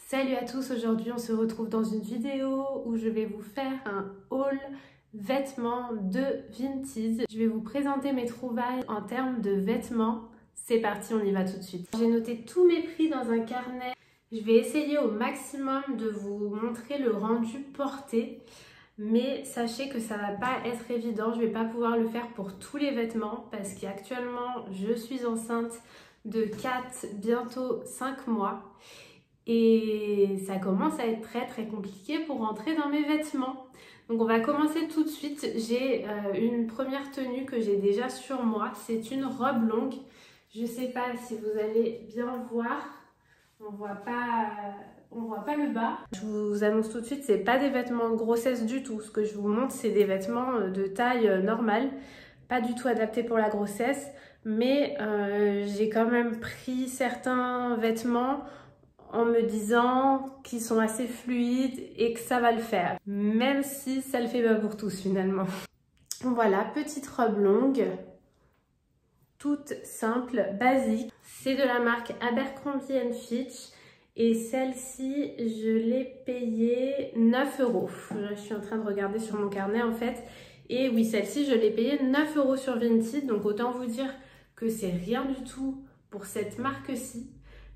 Salut à tous, aujourd'hui on se retrouve dans une vidéo où je vais vous faire un haul vêtements de Vinted. Je vais vous présenter mes trouvailles en termes de vêtements. C'est parti, on y va tout de suite. J'ai noté tous mes prix dans un carnet. Je vais essayer au maximum de vous montrer le rendu porté. Mais sachez que ça va pas être évident, je vais pas pouvoir le faire pour tous les vêtements parce qu'actuellement je suis enceinte de 4, bientôt 5 mois. Et ça commence à être très compliqué pour rentrer dans mes vêtements. Donc on va commencer tout de suite. J'ai une première tenue que j'ai déjà sur moi. C'est une robe longue. Je sais pas si vous allez bien voir. On voit pas le bas. Je vous annonce tout de suite, c'est pas des vêtements de grossesse du tout. Ce que je vous montre, c'est des vêtements de taille normale. Pas du tout adaptés pour la grossesse. Mais j'ai quand même pris certains vêtements en me disant qu'ils sont assez fluides et que ça va le faire. Même si ça le fait pas pour tous finalement. Voilà, petite robe longue, toute simple, basique. C'est de la marque Abercrombie & Fitch. Et celle-ci, je l'ai payée 9 €. Je suis en train de regarder sur mon carnet en fait. Et oui, celle-ci, je l'ai payée 9 € sur Vinted. Donc autant vous dire que c'est rien du tout pour cette marque-ci.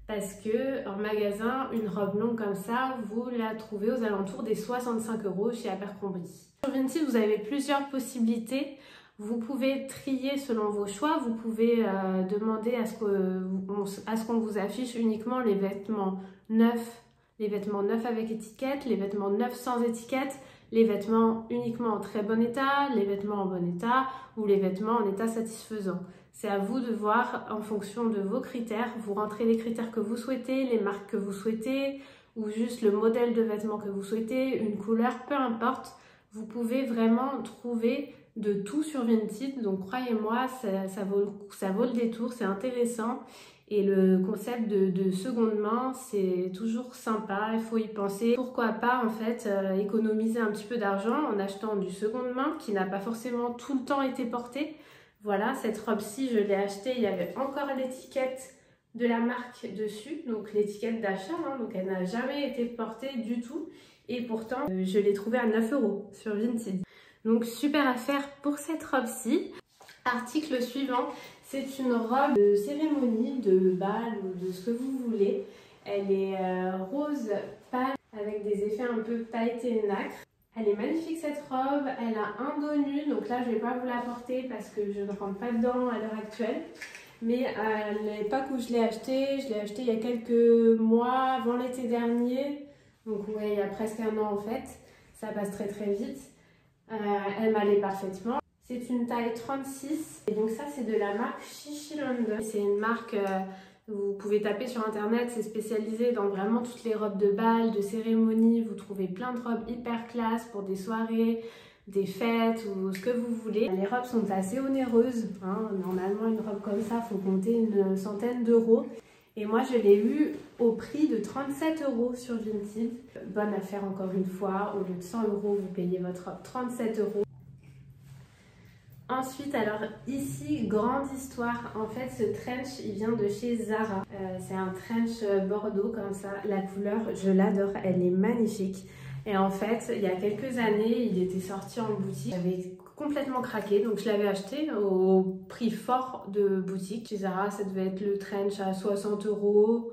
Parce que en magasin, une robe longue comme ça, vous la trouvez aux alentours des 65 € chez Abercrombie. Sur Vinted, vous avez plusieurs possibilités. Vous pouvez trier selon vos choix. Vous pouvez demander à ce qu'on vous affiche uniquement les vêtements neufs avec étiquette, les vêtements neufs sans étiquette, les vêtements uniquement en très bon état, les vêtements en bon état ou les vêtements en état satisfaisant. C'est à vous de voir en fonction de vos critères. Vous rentrez les critères que vous souhaitez, les marques que vous souhaitez ou juste le modèle de vêtements que vous souhaitez, une couleur, peu importe. Vous pouvez vraiment trouver de tout sur Vinted. Donc croyez-moi, ça vaut le détour, c'est intéressant. Et le concept de seconde main, c'est toujours sympa, il faut y penser. Pourquoi pas en fait économiser un petit peu d'argent en achetant du seconde main qui n'a pas forcément tout le temps été porté. Voilà, cette robe-ci, je l'ai achetée, il y avait encore l'étiquette de la marque dessus, donc l'étiquette d'achat, hein, donc elle n'a jamais été portée du tout. Et pourtant, je l'ai trouvée à 9 € sur Vinted. Donc super affaire pour cette robe-ci. Article suivant, c'est une robe de cérémonie, de bal ou de ce que vous voulez. Elle est rose pâle avec des effets un peu pailletés et nacre. Elle est magnifique cette robe, elle a un dos nu, donc là je ne vais pas vous la porter parce que je ne rentre pas dedans à l'heure actuelle. Mais à l'époque où je l'ai achetée il y a quelques mois, avant l'été dernier. Donc ouais, il y a presque un an en fait, ça passe très vite. Elle m'allait parfaitement. C'est une taille 36 et donc ça c'est de la marque Chichi London. C'est une marque, vous pouvez taper sur internet, c'est spécialisé dans vraiment toutes les robes de bal, de cérémonie. Vous trouvez plein de robes hyper classe pour des soirées, des fêtes ou ce que vous voulez. Les robes sont assez onéreuses, hein. Normalement une robe comme ça, il faut compter une centaine d'euros. Et moi je l'ai eu au prix de 37 € sur Vinted. Bonne affaire encore une fois, au lieu de 100 €, vous payez votre robe 37 €. Ensuite, alors ici, grande histoire, en fait ce trench il vient de chez Zara. C'est un trench bordeaux comme ça, la couleur je l'adore, elle est magnifique. Et en fait, il y a quelques années, il était sorti en boutique, j'avais complètement craqué, donc je l'avais acheté au prix fort de boutique. Chez Zara, ça devait être le trench à 60 €.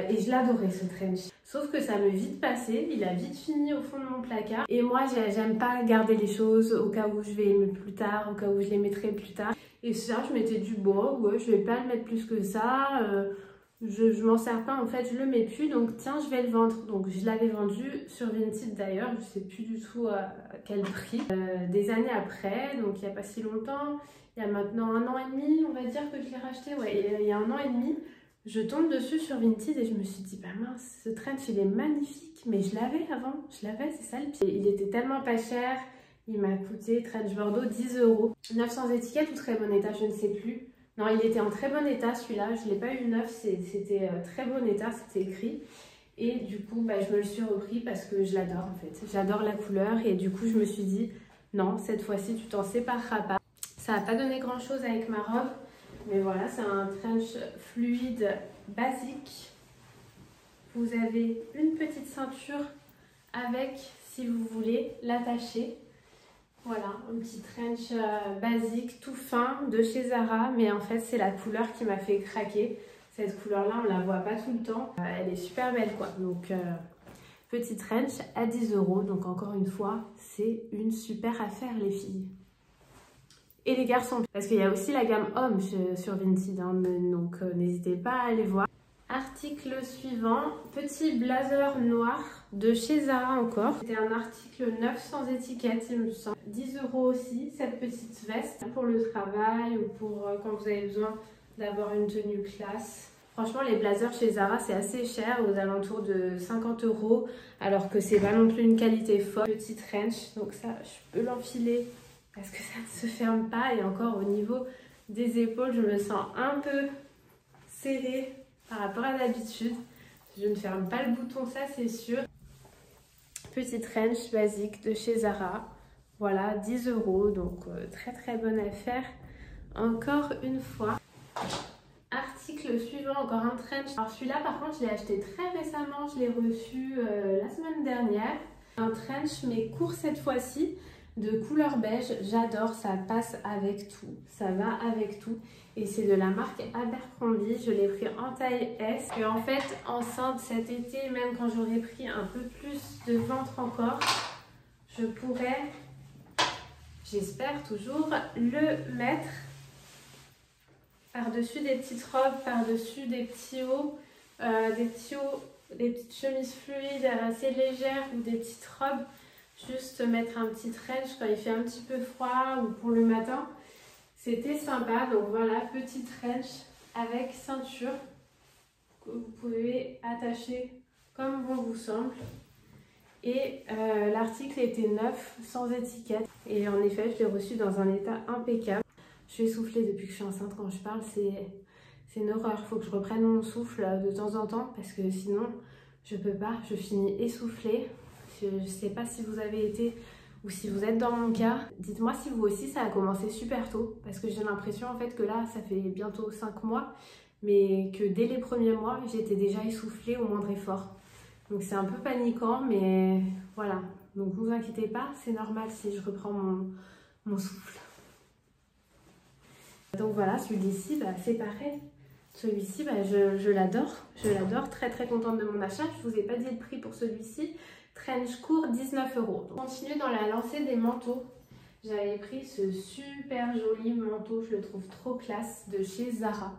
Et je l'adorais ce trench. Sauf que ça m'est vite passé, il a vite fini au fond de mon placard. Et moi j'aime pas garder les choses au cas où je vais les mettre plus tard, au cas où je les mettrai plus tard. Et ça je m'étais dit bon ouais je vais pas le mettre plus que ça, je m'en sers pas en fait, je le mets plus donc tiens je vais le vendre. Donc je l'avais vendu sur Vinted d'ailleurs, je sais plus du tout à quel prix. Des années après, donc il y a pas si longtemps, il y a maintenant 1 an et demi on va dire que je l'ai racheté, ouais il y a 1 an et demi. Je tombe dessus sur Vinted et je me suis dit, bah mince, ce trench il est magnifique, mais je l'avais avant, c'est ça le pire. Il était tellement pas cher, il m'a coûté, trench bordeaux, 10 €. Neuf sans étiquette ou très bon état, je ne sais plus. Non, il était en très bon état celui-là, je ne l'ai pas eu neuf, c'était très bon état, c'était écrit. Et du coup, bah, je me le suis repris parce que je l'adore en fait. J'adore la couleur et du coup, je me suis dit, non, cette fois-ci, tu t'en sépareras pas. Ça n'a pas donné grand-chose avec ma robe. Mais voilà, c'est un trench fluide basique. vous avez une petite ceinture avec, si vous voulez, l'attacher. Voilà, un petit trench basique, tout fin, de chez Zara. Mais en fait, c'est la couleur qui m'a fait craquer. Cette couleur-là, on la voit pas tout le temps. Elle est super belle, quoi. Donc, petit trench à 10 €. Donc, encore une fois, c'est une super affaire, les filles. Et les garçons, parce qu'il y a aussi la gamme homme sur Vinted, hein, donc n'hésitez pas à aller voir. Article suivant, petit blazer noir de chez Zara encore. C'était un article neuf sans étiquette, il me semble. 10 € aussi, cette petite veste pour le travail ou pour quand vous avez besoin d'avoir une tenue classe. Franchement, les blazers chez Zara, c'est assez cher, aux alentours de 50 €, alors que c'est pas non plus une qualité folle. Petit trench, donc ça, je peux l'enfiler parce que ça ne se ferme pas. Et encore au niveau des épaules, je me sens un peu serrée par rapport à d'habitude. Je ne ferme pas le bouton, ça c'est sûr. Petit trench basique de chez Zara. Voilà, 10 €, donc très très bonne affaire. Encore une fois. Article suivant, encore un trench. Alors celui-là par contre je l'ai acheté très récemment, je l'ai reçu la semaine dernière. Un trench mais court cette fois-ci, de couleur beige. J'adore, ça passe avec tout, ça va avec tout. Et c'est de la marque Abercrombie, je l'ai pris en taille S. Et en fait, enceinte cet été, même quand j'aurai pris un peu plus de ventre encore, je pourrais, j'espère toujours, le mettre par-dessus des petites robes, par-dessus des petits hauts, des petites chemises fluides assez légères ou des petites robes. Juste mettre un petit trench quand il fait un petit peu froid ou pour le matin. C'était sympa, donc voilà, petit trench avec ceinture que vous pouvez attacher comme bon vous semble. Et l'article était neuf, sans étiquette. Et en effet, je l'ai reçu dans un état impeccable. Je suis essoufflée depuis que je suis enceinte quand je parle, c'est une horreur. Il faut que je reprenne mon souffle de temps en temps parce que sinon, je peux pas, je finis essoufflée. Je ne sais pas si vous avez été ou si vous êtes dans mon cas. Dites-moi si vous aussi ça a commencé super tôt parce que j'ai l'impression en fait que là ça fait bientôt 5 mois mais que dès les premiers mois j'étais déjà essoufflée au moindre effort. Donc c'est un peu paniquant mais voilà. Donc ne vous inquiétez pas, c'est normal si je reprends mon souffle. Donc voilà, celui-ci bah, c'est pareil. Celui-ci bah, je l'adore, très très contente de mon achat. Je ne vous ai pas dit le prix pour celui-ci. Trench court, 19 €. On continue dans la lancée des manteaux. J'avais pris ce super joli manteau, je le trouve trop classe, de chez Zara.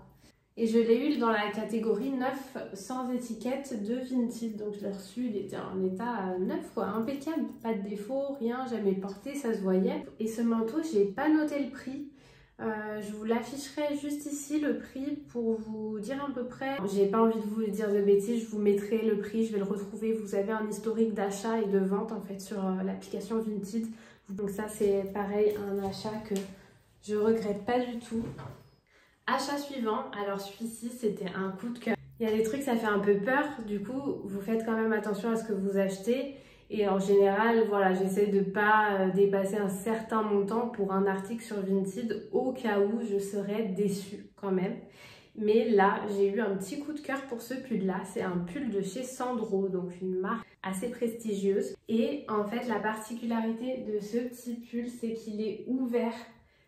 Et je l'ai eu dans la catégorie neuf sans étiquette de Vinted. Donc je l'ai reçu, il était en état neuf, quoi, impeccable. Pas de défaut, rien, jamais porté, ça se voyait. Et ce manteau, j'ai pas noté le prix. Je vous l'afficherai juste ici le prix pour vous dire à peu près. J'ai pas envie de vous dire de bêtises, je vous mettrai le prix, je vais le retrouver. Vous avez un historique d'achat et de vente en fait sur l'application Vinted. Donc ça c'est pareil, un achat que je regrette pas du tout. Achat suivant, alors celui-ci c'était un coup de cœur. Il y a des trucs ça fait un peu peur, du coup vous faites quand même attention à ce que vous achetez. Et en général, voilà, j'essaie de ne pas dépasser un certain montant pour un article sur Vinted au cas où je serais déçue quand même. Mais là, j'ai eu un petit coup de cœur pour ce pull-là. C'est un pull de chez Sandro, donc une marque assez prestigieuse. Et en fait, la particularité de ce petit pull, c'est qu'il est ouvert.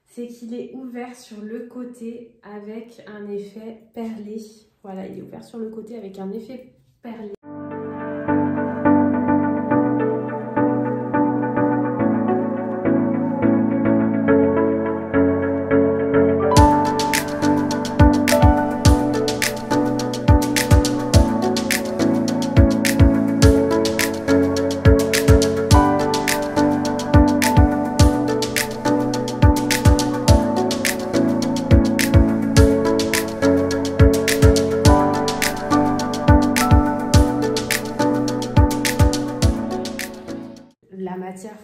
C'est qu'il est ouvert sur le côté avec un effet perlé. Voilà, il est ouvert sur le côté avec un effet perlé.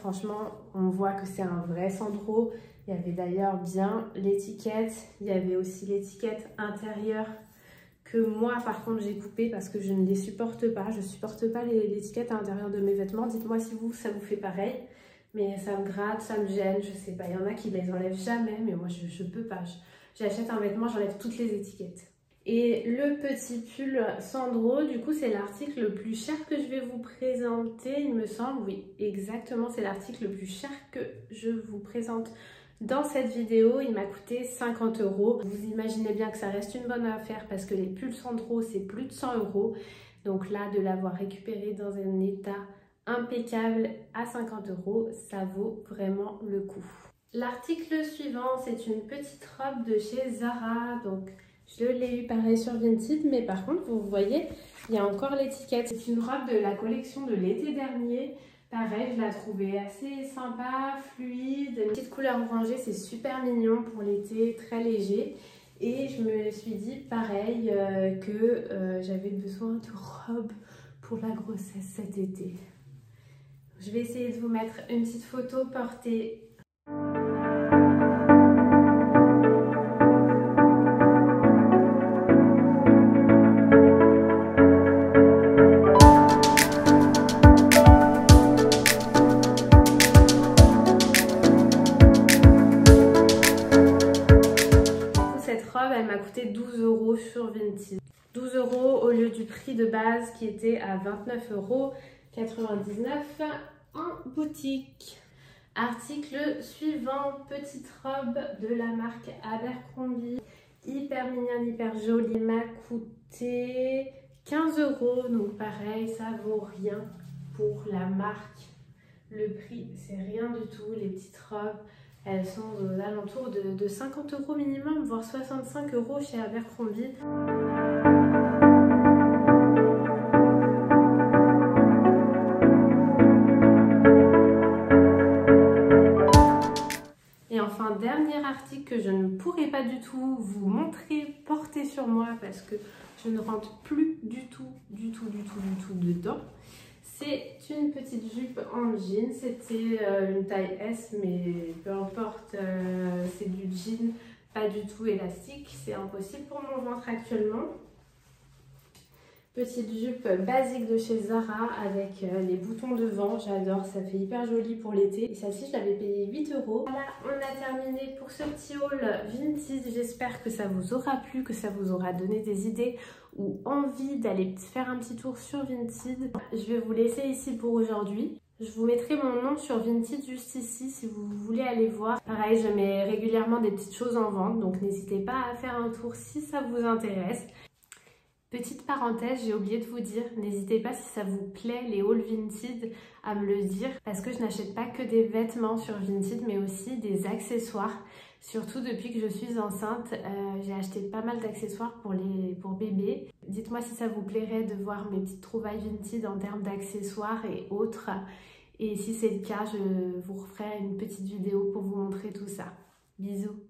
Franchement, on voit que c'est un vrai Sandro. Il y avait d'ailleurs bien l'étiquette. Il y avait aussi l'étiquette intérieure que moi, par contre, j'ai coupée parce que je ne les supporte pas. Je ne supporte pas l'étiquette à l'intérieur de mes vêtements. Dites-moi si vous, ça vous fait pareil. Mais ça me gratte, ça me gêne, je sais pas. Il y en a qui les enlèvent jamais, mais moi, je peux pas. J'achète un vêtement, j'enlève toutes les étiquettes. Et le petit pull Sandro, du coup, c'est l'article le plus cher que je vais vous présenter, il me semble. Oui, exactement, c'est l'article le plus cher que je vous présente dans cette vidéo. Il m'a coûté 50 €. Vous imaginez bien que ça reste une bonne affaire parce que les pulls Sandro, c'est plus de 100 €. Donc là, de l'avoir récupéré dans un état impeccable à 50 €, ça vaut vraiment le coup. L'article suivant, c'est une petite robe de chez Zara. Donc, je l'ai eu pareil sur Vinted, mais par contre, vous voyez, il y a encore l'étiquette. C'est une robe de la collection de l'été dernier. Pareil, je la trouvais assez sympa, fluide. Une petite couleur orangée, c'est super mignon pour l'été, très léger. Et je me suis dit, pareil, que j'avais besoin de robe pour la grossesse cet été. Je vais essayer de vous mettre une petite photo portée. Elle m'a coûté 12 € sur Vinted. 12 € au lieu du prix de base qui était à 29,99 € en boutique. Article suivant, petite robe de la marque Abercrombie. Hyper mignonne, hyper jolie. Elle m'a coûté 15 €. Donc pareil, ça vaut rien pour la marque. Le prix, c'est rien du tout. Les petites robes, elles sont aux alentours de 50 € minimum, voire 65 € chez Abercrombie. Et enfin, dernier article que je ne pourrai pas du tout vous montrer porté sur moi parce que je ne rentre plus du tout dedans. C'est une petite jupe en jean, c'était une taille S, mais peu importe, c'est du jean, pas du tout élastique, c'est impossible pour mon ventre actuellement. Petite jupe basique de chez Zara avec les boutons devant, j'adore, ça fait hyper joli pour l'été. Et celle-ci, je l'avais payée 8 €. Voilà, on a terminé pour ce petit haul Vinted. J'espère que ça vous aura plu, que ça vous aura donné des idées ou envie d'aller faire un petit tour sur Vinted. Je vais vous laisser ici pour aujourd'hui. Je vous mettrai mon nom sur Vinted juste ici si vous voulez aller voir. Pareil, je mets régulièrement des petites choses en vente, donc n'hésitez pas à faire un tour si ça vous intéresse. Petite parenthèse, j'ai oublié de vous dire, n'hésitez pas si ça vous plaît les hauls Vinted à me le dire parce que je n'achète pas que des vêtements sur Vinted mais aussi des accessoires. Surtout depuis que je suis enceinte, j'ai acheté pas mal d'accessoires pour bébé. Dites-moi si ça vous plairait de voir mes petites trouvailles Vinted en termes d'accessoires et autres. Et si c'est le cas, je vous referai une petite vidéo pour vous montrer tout ça. Bisous!